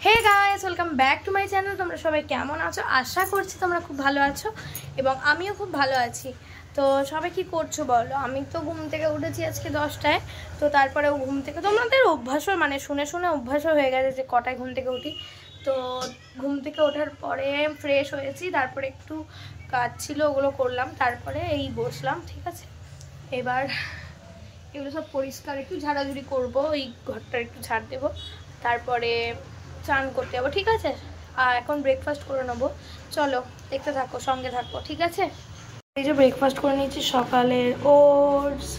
Hey guys, welcome back to my channel. তোমরা সবাই কেমন আছো? আশা করছি তোমরা খুব ভালো আছো এবং আমিও খুব ভালো আছি। তো সবাই কি করছো বলো? আমি তো ঘুম থেকে উঠেছি আজকে 10টায়। তো তারপরেও ঘুম থেকে তোমাদের অভ্যাসও মানে শুনে শুনে অভ্যাসও হয়ে গেছে যে কটায় ঘুম থেকে উঠি। তো ঘুম থেকে ওঠার পরে ফ্রেশ হয়েছি, তারপরে একটু কাজ ছিল ওগুলো করলাম, তারপরে এই বসলাম। ঠিক আছে, এবার এগুলো সব পরিষ্কার একটু ঝাড়াঝুড়ি করবো, এই ঘরটা একটু ঝাড় দেবো, তারপরে চান করতে যাবো। ঠিক আছে, আর এখন ব্রেকফাস্ট করে নেবো। চলো দেখতে থাকো, সঙ্গে থাকো। ঠিক আছে, এই যে ব্রেকফাস্ট করে নিয়েছি, সকালের ওটস,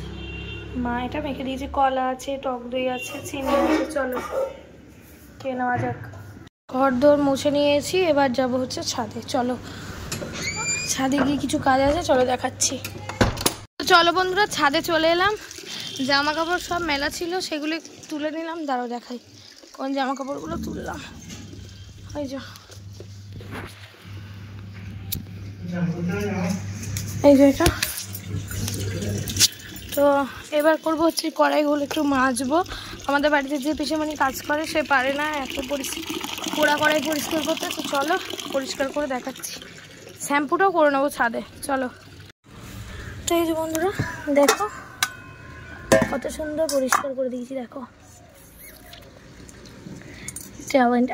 মা এটা মেখে দিয়েছি, কলা আছে, টক দই আছে, চিনি আছে। চলো খেয়ে নেওয়া যাক। ঘর দোর মুছে নিয়েছি, এবার যাব হচ্ছে ছাদে। চলো ছাদে গিয়ে কিছু কাজ আছে, চলো দেখাচ্ছি। চলো বন্ধুরা, ছাদে চলে এলাম। জামা কাপড় সব মেলা ছিল, সেগুলো তুলে নিলাম। দাঁড়াও দেখাই কোন জামা কাপড়গুলো তুললাম। এই যে এটা। তো এবার করবো হচ্ছে কড়াইগুলো একটু মাজবো। আমাদের বাড়িতে যে পিসেমণি কাজ করে সে পারে না এত পোড়া কড়াই পরিষ্কার করতে। তো চলো পরিষ্কার করে দেখাচ্ছি। শ্যাম্পুটাও করে নেবো ছাদে। চলো। তো এই যে বন্ধুরা দেখো কত সুন্দর পরিষ্কার করে দিয়েছি, দেখো।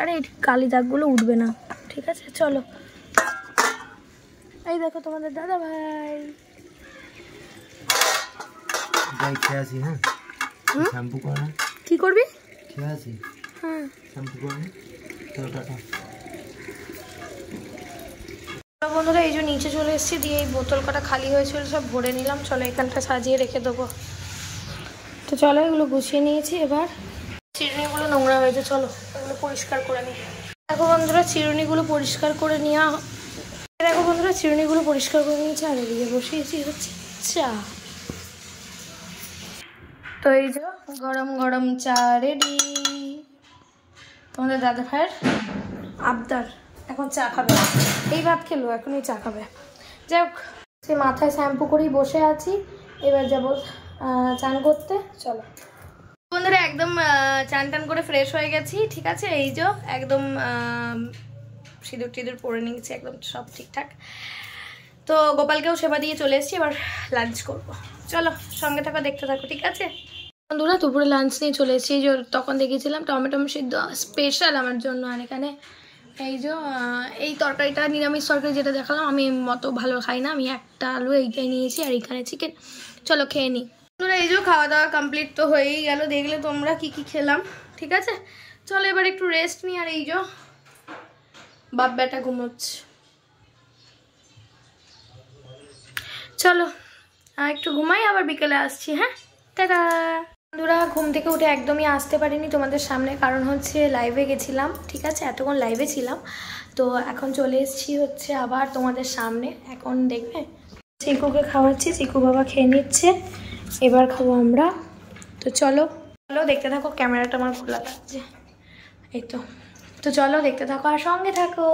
আরে এই কালি দাগগুলো উঠবে না। ঠিক আছে, চলো। এই দেখো তোমাদের দাদা ভাই। কি করবি? হ্যাঁ, বন্ধুরা এই যে নিচে চলে এসেছি, দিয়ে এই বোতল কটা খালি হয়েছিল সব ভরে নিলাম। চলো এখানটা সাজিয়ে রেখে দেবো। তো চলো এগুলো গুছিয়ে নিয়েছি। এবার চিরুনিগুলো নোংরা হয়েছে, চলো এগুলো পরিষ্কার করে নিই। দেখো বন্ধুরা চিরুনিগুলো পরিষ্কার করে নিয়েছি, আর এদিকে বসিয়েছি হচ্ছে চা। তো এই যে গরম গরম চা রেডি। তোমাদের দাদা ভাইয়ের আবদার, এখন চা খাবে। এই ভাত খেলো, এখনই চা খাবে। যাই হোক, সে মাথায় শ্যাম্পু করেই বসে আছি। এবার যাবো চান করতে। চলো বন্ধুরা, একদম চান টান করে ফ্রেশ হয়ে গেছি। ঠিক আছে, এই যে একদম সিঁদুর টিঁদুর পরে নিয়েছি, একদম সব ঠিকঠাক। তো গোপালকেও সেবা দিয়ে চলে এসেছি, এবার লাঞ্চ করবো। চলো সঙ্গে থাকো, দেখতে থাকো। ঠিক আছে বন্ধুরা, দুপুরে লাঞ্চ নিয়ে চলে এসেছি। যে তখন দেখেছিলাম টমেটো সিদ্ধ স্পেশাল আমার জন্য। আর এখানে এই যে এই তরকারিটা নিরামিষ তরকারি যেটা দেখালাম, আমি মতো ভালো খাই না, আমি একটা আলু এইটাই নিয়েছি, আর এখানে চিকেন। চলো খেয়ে নিই বন্ধুরা। এই যে খাওয়া দাওয়া কমপ্লিট তো হয়েই গেল, দেখলে তোমরা কি কি খেলাম। ঠিক আছে, চলো এবার একটু রেস্ট নিই। আর এই যে বাপ বেটা ঘুমোচ্ছে। চলো একটু ঘুমাই, আবার বিকেলে আসছি। হ্যাঁ, টাটা। বন্ধুরা ঘুম থেকে উঠে একদমই আসতে পারিনি তোমাদের সামনে, কারণ হচ্ছে লাইভে গেছিলাম। ঠিক আছে, এতক্ষণ লাইভে ছিলাম, তো এখন চলে এসেছি হচ্ছে আবার তোমাদের সামনে। এখন দেখবে চিকুকে খাওয়াচ্ছি, চিকু বাবা খেয়ে নিচ্ছে, এবার খাবো আমরা। তো চলো দেখতে থাকো। ক্যামেরাটা আমার খোলা লাগছে, এই তো। তো চলো দেখতে থাকো আর সঙ্গে থাকো।